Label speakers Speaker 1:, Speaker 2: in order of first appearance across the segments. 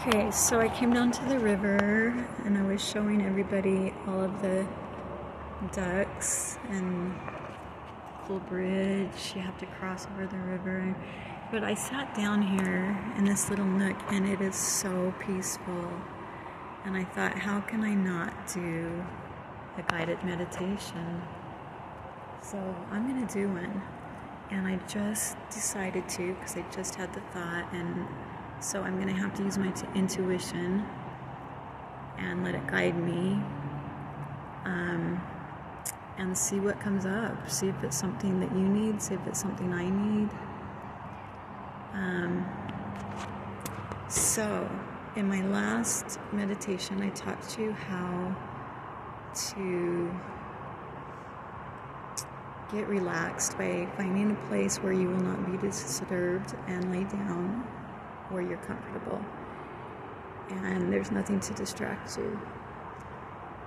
Speaker 1: Okay, so I came down to the river and I was showing everybody all of the ducks and cool bridge. You have to cross over the river. But I sat down here in this little nook and it is so peaceful. And I thought, how can I not do a guided meditation? So I'm going to do one. And I just decided to because I just had the thought, and so I'm going to have to use my intuition and let it guide me, and see what comes up. See if it's something that you need, see if it's something I need. So in my last meditation, I taught you how to get relaxed by finding a place where you will not be disturbed and lay down where you're comfortable and there's nothing to distract you.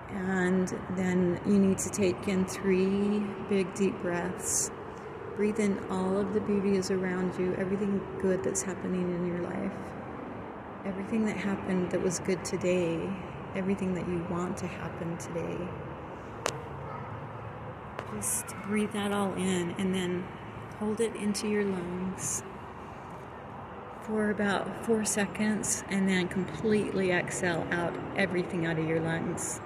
Speaker 1: And then you need to take in 3 big deep breaths. Breathe in all of the beauty is around you, everything good that's happening in your life, everything that happened that was good today, everything that you want to happen today. Just breathe that all in and then hold it into your lungs for about 4 seconds and then completely exhale out everything out of your lungs.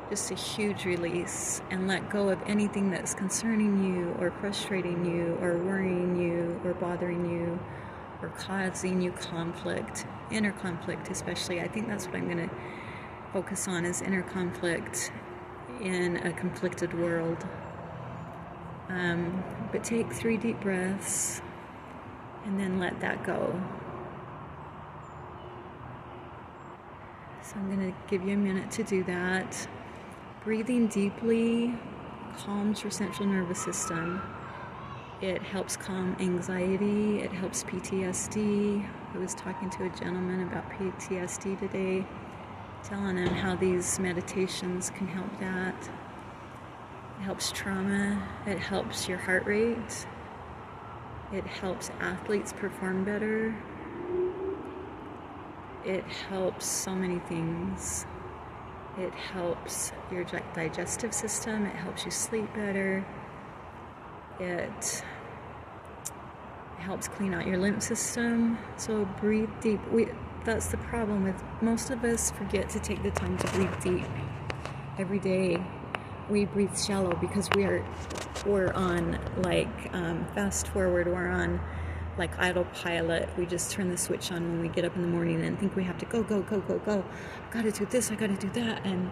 Speaker 1: Just a huge release, and let go of anything that's concerning you or frustrating you or worrying you or bothering you or causing you conflict, inner conflict especially. I think that's what I'm going to focus on, is inner conflict in a conflicted world. But take 3 deep breaths and then let that go. So I'm going to give you a minute to do that. Breathing deeply calms your central nervous system. It helps calm anxiety. It helps PTSD. I was talking to a gentleman about PTSD today, telling him how these meditations can help that. It helps trauma. It helps your heart rate. It helps athletes perform better. It helps so many things. It helps your digestive system. It helps you sleep better. It helps clean out your lymph system. So breathe deep. That's the problem with most of us, forget to take the time to breathe deep. Every day we breathe shallow because we're on fast forward. We're on like autopilot. We just turn the switch on when we get up in the morning and think we have to go. I gotta do this, I gotta do that, and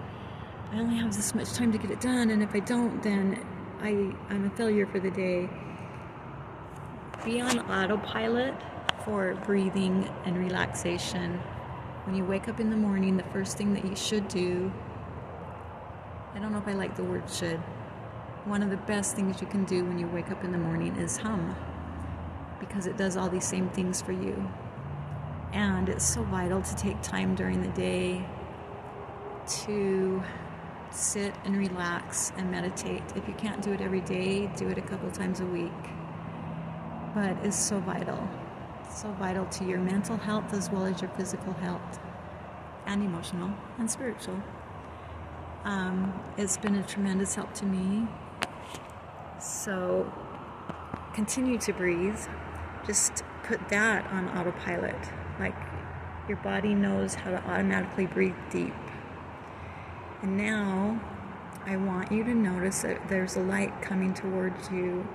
Speaker 1: I only have this much time to get it done, and if I don't, then I'm a failure for the day. Be on autopilot for breathing and relaxation. When you wake up in the morning, the first thing that you should do, I don't know if I like the word should, one of the best things you can do when you wake up in the morning is hum, because it does all these same things for you. And it's so vital to take time during the day to sit and relax and meditate. If you can't do it every day, do it a couple times a week. But it's so vital. So vital to your mental health as well as your physical health and emotional and spiritual. It's been a tremendous help to me. So continue to breathe. Just put that on autopilot. Like your body knows how to automatically breathe deep. And now I want you to notice that there's a light coming towards you,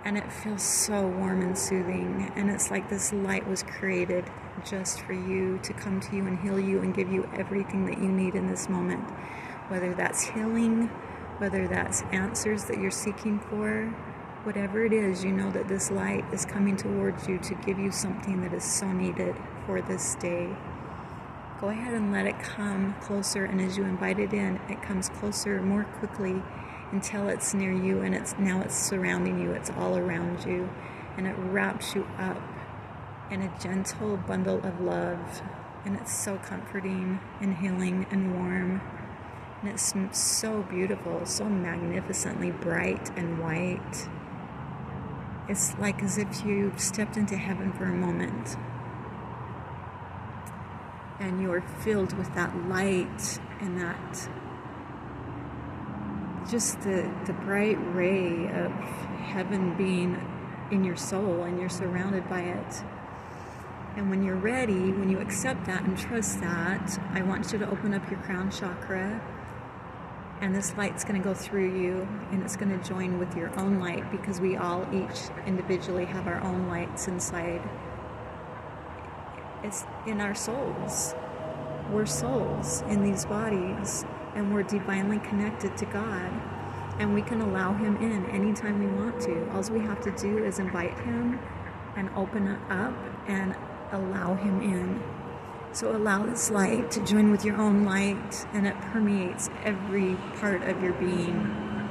Speaker 1: and it feels so warm and soothing, and it's like this light was created just for you, to come to you and heal you and give you everything that you need in this moment, whether that's healing, whether that's answers that you're seeking for. Whatever it is, you know that this light is coming towards you to give you something that is so needed for this day. Go ahead and let it come closer, and as you invite it in, it comes closer more quickly until it's near you, and it's surrounding you, it's all around you, and it wraps you up in a gentle bundle of love, and it's so comforting and healing and warm, and it's so beautiful, so magnificently bright and white. It's like as if you stepped into heaven for a moment. and you're filled with that light and that just the bright ray of heaven being in your soul, and you're surrounded by it. And when you're ready, when you accept that and trust that, I want you to open up your crown chakra, and this light's going to go through you, and it's going to join with your own light, because we all each individually have our own lights inside. It's in our souls. We're souls in these bodies, and we're divinely connected to God, and we can allow him in anytime we want to. All we have to do is invite him and open it up and allow him in. So allow this light to join with your own light, and it permeates every part of your being,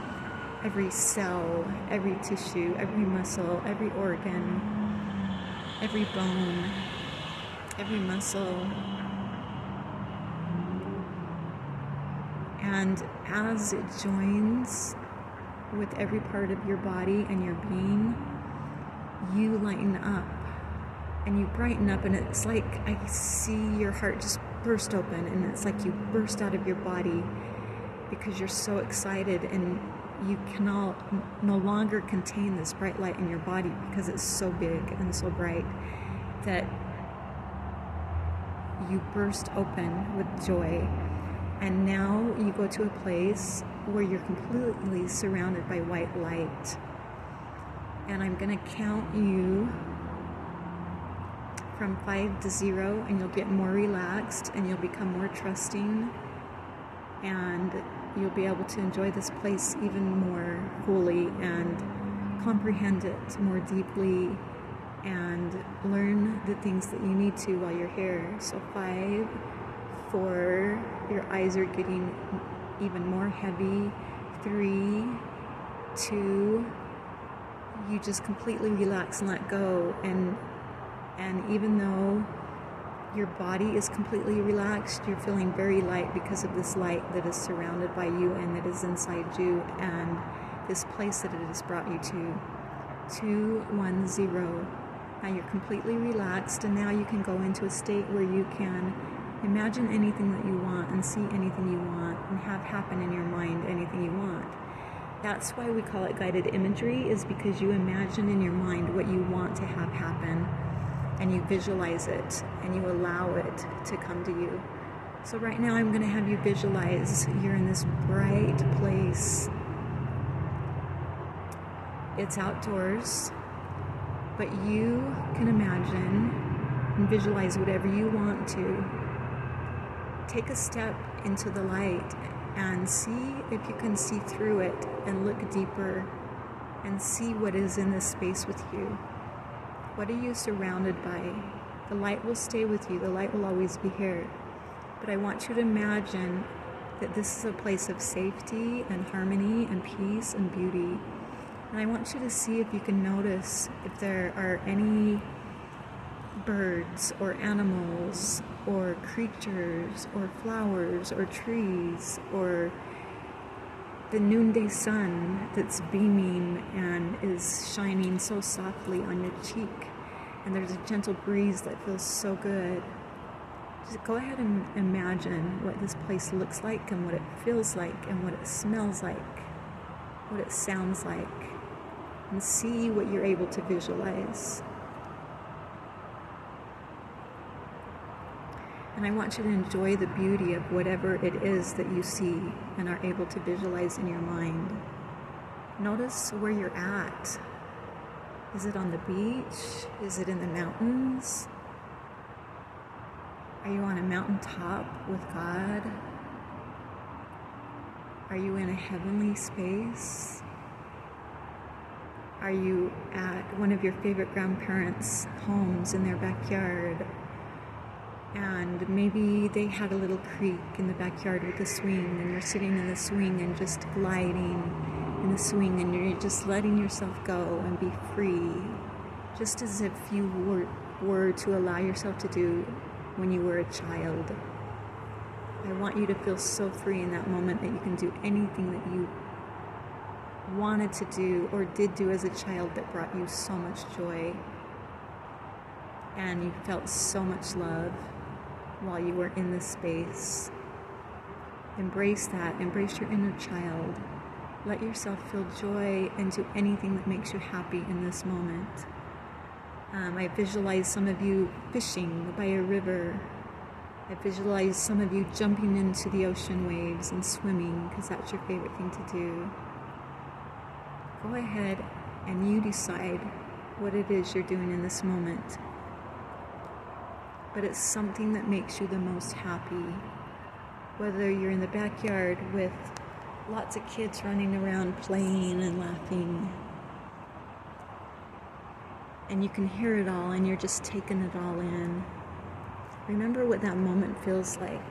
Speaker 1: every cell, every tissue, every muscle, every organ, every bone, every muscle. And as it joins with every part of your body and your being, you lighten up and you brighten up, and it's like I see your heart just burst open, and it's like you burst out of your body because you're so excited, and you cannot no longer contain this bright light in your body because it's so big and so bright that you burst open with joy. And now you go to a place where you're completely surrounded by white light. And I'm going to count you from 5 to 0, and you'll get more relaxed, and you'll become more trusting, and you'll be able to enjoy this place even more fully and comprehend it more deeply and learn the things that you need to while you're here. So 5, 4, your eyes are getting even more heavy. 3, 2, you just completely relax and let go, and even though your body is completely relaxed, you're feeling very light because of this light that is surrounded by you and that is inside you, and this place that it has brought you to. 2, 1, 0. Now you're completely relaxed, and now you can go into a state where you can imagine anything that you want and see anything you want and have happen in your mind anything you want. That's why we call it guided imagery, is because you imagine in your mind what you want to have happen, and you visualize it, and you allow it to come to you. So right now I'm going to have you visualize you're in this bright place. It's outdoors, but you can imagine and visualize whatever you want to. Take a step into the light and see if you can see through it and look deeper and see what is in this space with you. What are you surrounded by? The light will stay with you. The light will always be here. But I want you to imagine that this is a place of safety and harmony and peace and beauty. And I want you to see if you can notice if there are any birds or animals or creatures or flowers or trees or the noonday sun that's beaming and is shining so softly on your cheek, and there's a gentle breeze that feels so good. Just go ahead and imagine what this place looks like and what it feels like and what it smells like, what it sounds like, and see what you're able to visualize. And I want you to enjoy the beauty of whatever it is that you see and are able to visualize in your mind. Notice where you're at. Is it on the beach? Is it in the mountains? Are you on a mountaintop with God? Are you in a heavenly space? Are you at one of your favorite grandparents' homes in their backyard? And maybe they had a little creek in the backyard with a swing, and you're sitting in the swing and just gliding in the swing, and you're just letting yourself go and be free, just as if you were to allow yourself to do when you were a child. I want you to feel so free in that moment that you can do anything that you wanted to do or did do as a child that brought you so much joy, and you felt so much love. while you were in this space. Embrace that. Embrace your inner child. Let yourself feel joy and do anything that makes you happy in this moment. I visualize some of you fishing by a river. I visualize some of you jumping into the ocean waves and swimming because that's your favorite thing to do. Go ahead and you decide what it is you're doing in this moment. But it's something that makes you the most happy. Whether you're in the backyard with lots of kids running around playing and laughing, and you can hear it all and you're just taking it all in. Remember what that moment feels like.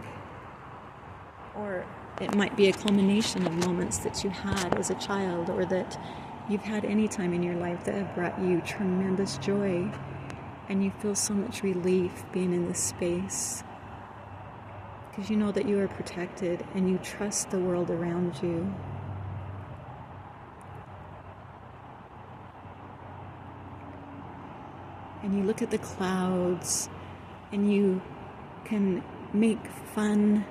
Speaker 1: Or it might be a culmination of moments that you had as a child or that you've had any time in your life that have brought you tremendous joy, and you feel so much relief being in this space because you know that you are protected and you trust the world around you. And you look at the clouds and you can make fun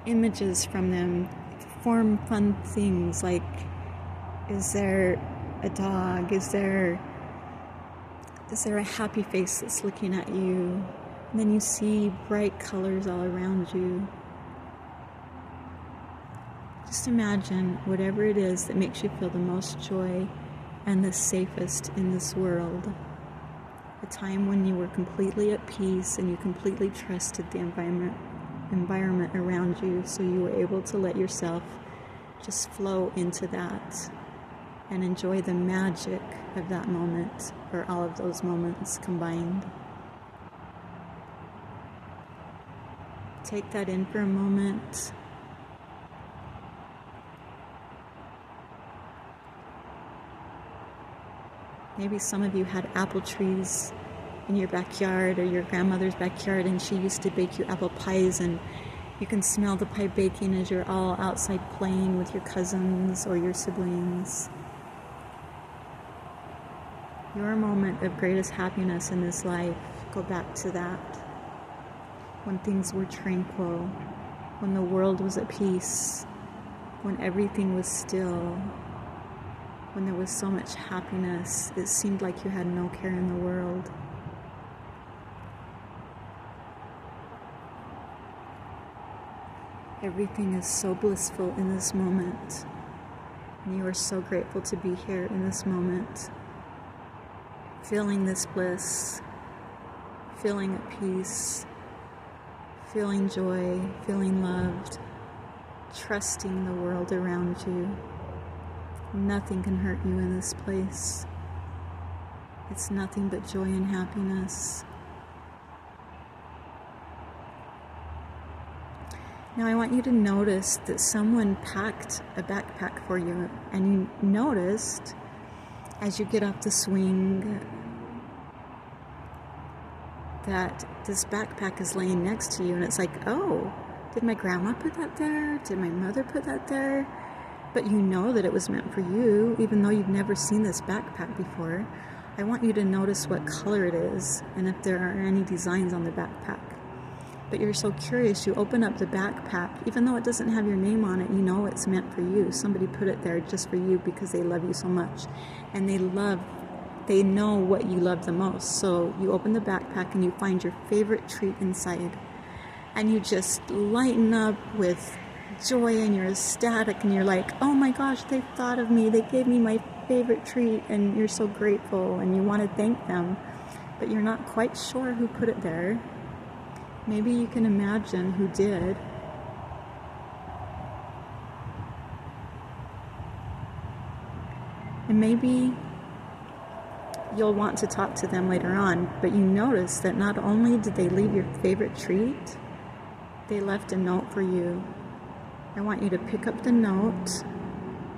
Speaker 1: images from them, form fun things like, is there a dog? Is there a happy face that's looking at you? And then you see bright colors all around you. Just imagine whatever it is that makes you feel the most joy and the safest in this world. A time when you were completely at peace and you completely trusted the environment around you, so you were able to let yourself just flow into that and enjoy the magic of that moment, or all of those moments combined. Take that in for a moment. Maybe some of you had apple trees in your backyard or your grandmother's backyard, and she used to bake you apple pies, and you can smell the pie baking as you're all outside playing with your cousins or your siblings. Your moment of greatest happiness in this life, go back to that. When things were tranquil, when the world was at peace, when everything was still, when there was so much happiness, it seemed like you had no care in the world. Everything is so blissful in this moment, and you are so grateful to be here in this moment, feeling this bliss, feeling at peace, feeling joy, feeling loved, trusting the world around you. Nothing can hurt you in this place. It's nothing but joy and happiness. Now I want you to notice that someone packed a backpack for you, and you noticed as you get off the swing that this backpack is laying next to you, and it's like, oh, did my grandma put that there? Did my mother put that there? But you know that it was meant for you, even though you've never seen this backpack before. I want you to notice what color it is and if there are any designs on the backpack. But you're so curious, you open up the backpack, even though it doesn't have your name on it, you know it's meant for you. Somebody put it there just for you because they love you so much. And they know what you love the most. So you open the backpack and you find your favorite treat inside. And you just lighten up with joy, and you're ecstatic, and you're like, oh my gosh, they thought of me. They gave me my favorite treat, and you're so grateful, and you want to thank them. But you're not quite sure who put it there. Maybe you can imagine who did. And maybe you'll want to talk to them later on, but you notice that not only did they leave your favorite treat, they left a note for you. I want you to pick up the note,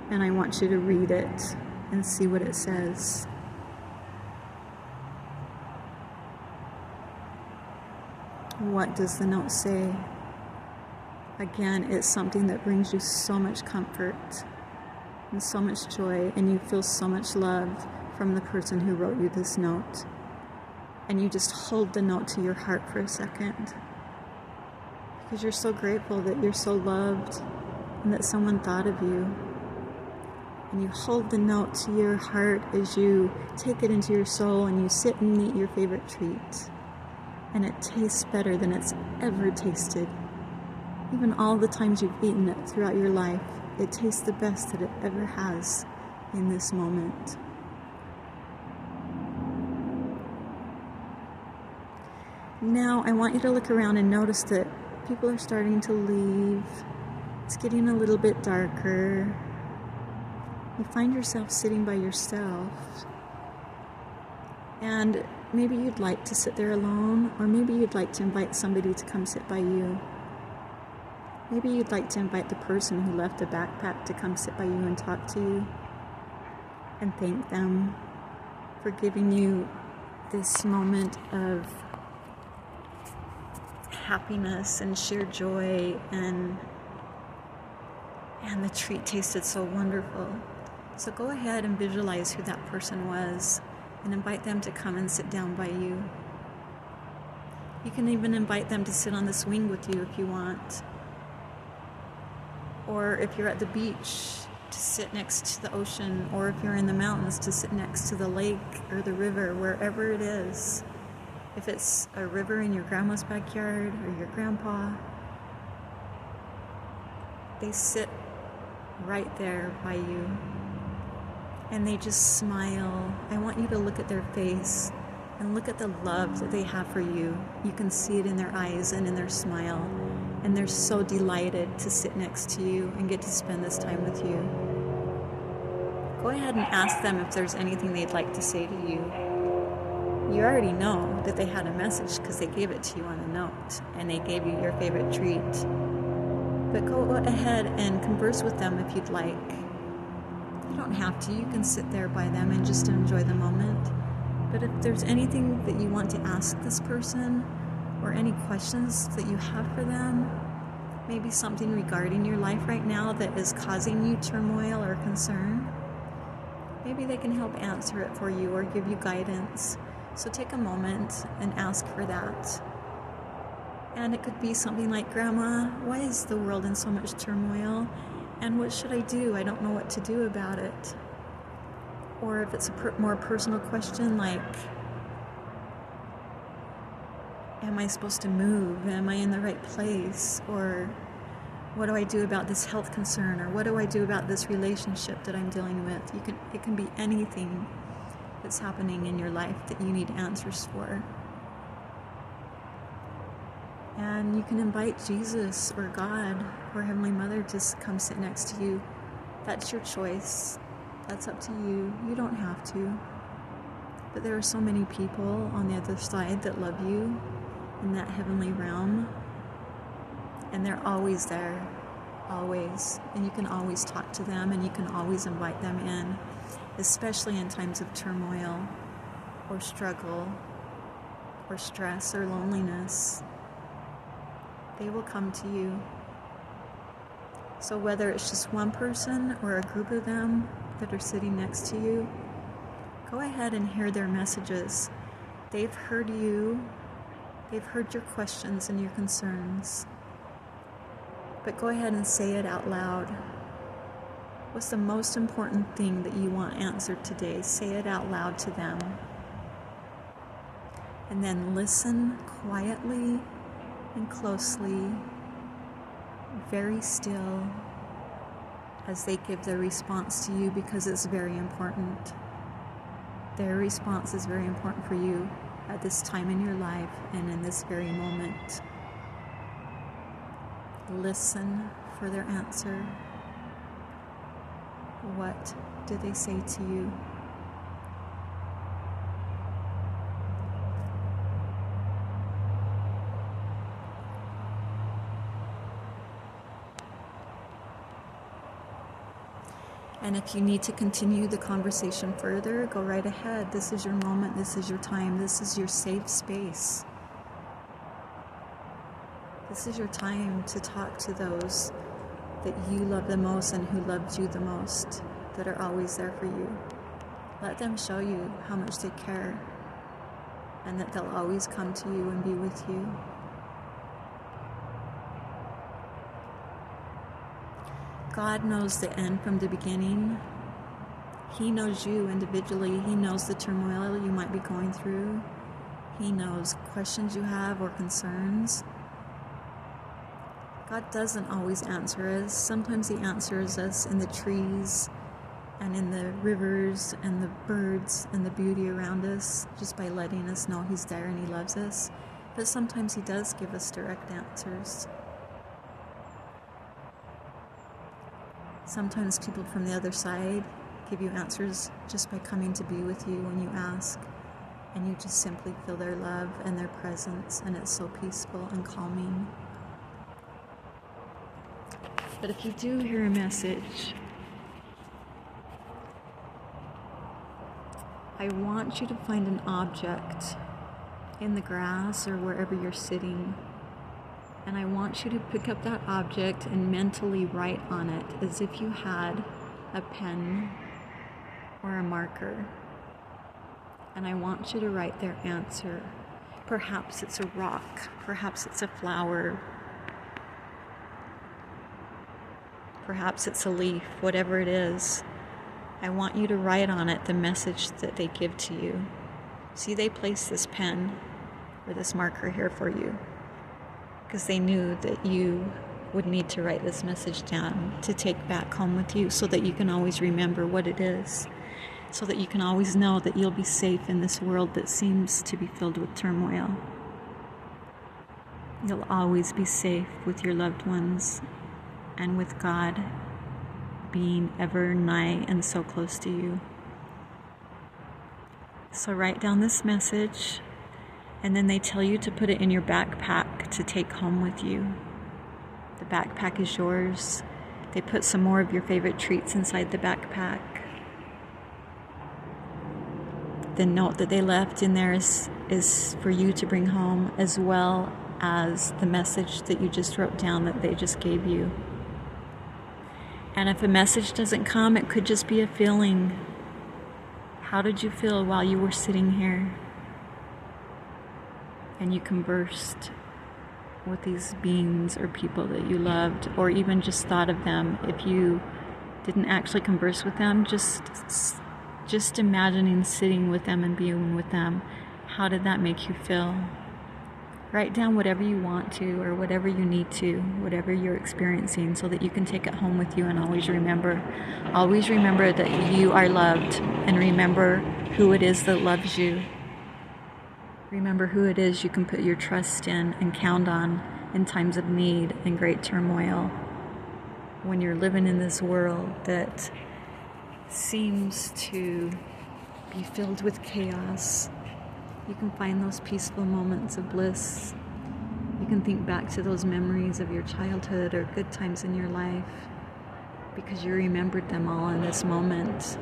Speaker 1: and I want you to read it and see what it says. What does the note say? Again, it's something that brings you so much comfort and so much joy, and you feel so much love from the person who wrote you this note. and you just hold the note to your heart for a second, because you're so grateful that you're so loved and that someone thought of you. And you hold the note to your heart as you take it into your soul and you sit and eat your favorite treat. And it tastes better than it's ever tasted. Even all the times you've eaten it throughout your life, it tastes the best that it ever has in this moment. Now I want you to look around and notice that people are starting to leave. It's getting a little bit darker. You find yourself sitting by yourself. And maybe you'd like to sit there alone, or maybe you'd like to invite somebody to come sit by you. Maybe you'd like to invite the person who left a backpack to come sit by you and talk to you and thank them for giving you this moment of happiness and sheer joy, and the treat tasted so wonderful. So go ahead and visualize who that person was and invite them to come and sit down by you. You can even invite them to sit on the swing with you if you want. Or if you're at the beach, to sit next to the ocean, or if you're in the mountains, to sit next to the lake or the river, wherever it is. If it's a river in your grandma's backyard or your grandpa, they sit right there by you and they just smile. I want you to look at their face and look at the love that they have for you. You can see it in their eyes and in their smile, and they're so delighted to sit next to you and get to spend this time with you. Go ahead and ask them if there's anything they'd like to say to you. You already know that they had a message because they gave it to you on a note and they gave you your favorite treat. But go ahead and converse with them if you'd like. You don't have to. You can sit there by them and just enjoy the moment. But if there's anything that you want to ask this person, or any questions that you have for them, maybe something regarding your life right now that is causing you turmoil or concern, maybe they can help answer it for you or give you guidance. So take a moment and ask for that. And it could be something like, Grandma, why is the world in so much turmoil? And what should I do? I don't know what to do about it. Or if it's a more personal question like, am I supposed to move? Am I in the right place? Or what do I do about this health concern? Or what do I do about this relationship that I'm dealing with? It can be anything that's happening in your life that you need answers for. And you can invite Jesus or God or Heavenly Mother to come sit next to you. That's your choice. That's up to you. You don't have to. But there are so many people on the other side that love you in that heavenly realm. And they're always there. Always. And you can always talk to them and you can always invite them in. Especially in times of turmoil or struggle or stress or loneliness. They will come to you. So whether it's just one person or a group of them that are sitting next to you, go ahead and hear their messages. They've heard you. They've heard your questions and your concerns. But go ahead and say it out loud. What's the most important thing that you want answered today? Say it out loud to them. And then listen quietly and closely, very still, as they give their response to you, because it's very important. Their response is very important for you at this time in your life and in this very moment. Listen for their answer. What did they say to you? And if you need to continue the conversation further, go right ahead. This is your moment. This is your time. This is your safe space. This is your time to talk to those that you love the most and who loved you the most, that are always there for you. Let them show you how much they care. and that they'll always come to you and be with you. God knows the end from the beginning. He knows you individually. He knows the turmoil you might be going through. He knows questions you have or concerns. God doesn't always answer us. Sometimes He answers us in the trees and in the rivers and the birds and the beauty around us, just by letting us know He's there and He loves us. But sometimes He does give us direct answers. Sometimes people from the other side give you answers just by coming to be with you when you ask, and you just simply feel their love and their presence, and it's so peaceful and calming. But if you do hear a message, I want you to find an object in the grass or wherever you're sitting, and I want you to pick up that object and mentally write on it as if you had a pen or a marker. And I want you to write their answer. Perhaps it's a rock, perhaps it's a flower, perhaps it's a leaf, whatever it is. I want you to write on it the message that they give to you. See, they placed this pen or this marker here for you because they knew that you would need to write this message down to take back home with you, so that you can always remember what it is, so that you can always know that you'll be safe in this world that seems to be filled with turmoil. You'll always be safe with your loved ones and with God being ever nigh and so close to you. So write down this message, and then they tell you to put it in your backpack to take home with you. The backpack is yours. They put some more of your favorite treats inside the backpack. The note that they left in there is for you to bring home, as well as the message that you just wrote down that they just gave you. And if a message doesn't come, it could just be a feeling. How did you feel while you were sitting here? And you conversed with these beings or people that you loved, or even just thought of them. If you didn't actually converse with them, just imagining sitting with them and being with them, how did that make you feel? Write down whatever you want to, or whatever you need to, whatever you're experiencing, so that you can take it home with you and always remember that you are loved, and remember who it is that loves you. Remember who it is you can put your trust in and count on in times of need and great turmoil. When you're living in this world that seems to be filled with chaos, you can find those peaceful moments of bliss. You can think back to those memories of your childhood or good times in your life, because you remembered them all in this moment,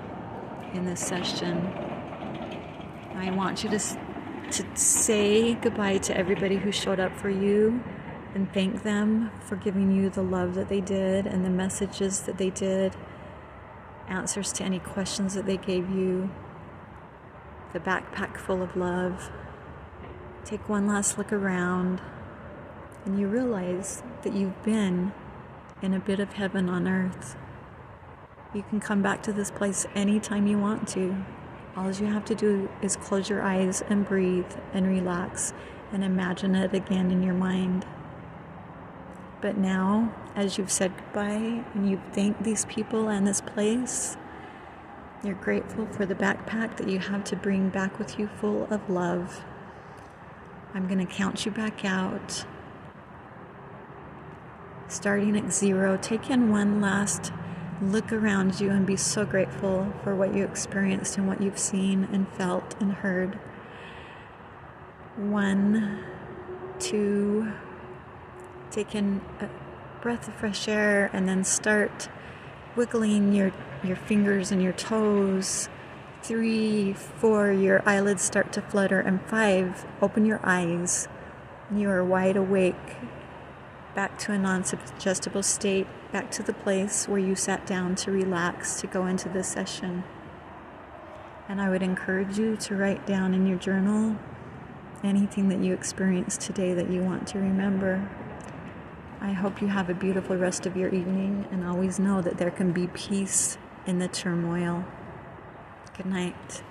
Speaker 1: in this session. I want you to say goodbye to everybody who showed up for you, and thank them for giving you the love that they did and the messages that they did, answers to any questions that they gave you, the backpack full of love. Take one last look around, and you realize that you've been in a bit of heaven on earth. You can come back to this place anytime you want to. All you have to do is close your eyes and breathe and relax and imagine it again in your mind. But now, as you've said goodbye and you've thanked these people and this place, you're grateful for the backpack that you have to bring back with you full of love. I'm going to count you back out. Starting at 0, take in one last look around you and be so grateful for what you experienced and what you've seen and felt and heard. 1, 2, take in a breath of fresh air, and then start wiggling your fingers and your toes. 3, 4, your eyelids start to flutter, and 5, open your eyes. You are wide awake, back to a non-suggestible state, back to the place where you sat down to relax, to go into this session. And I would encourage you to write down in your journal anything that you experienced today that you want to remember. I hope you have a beautiful rest of your evening, and always know that there can be peace in the turmoil. Good night.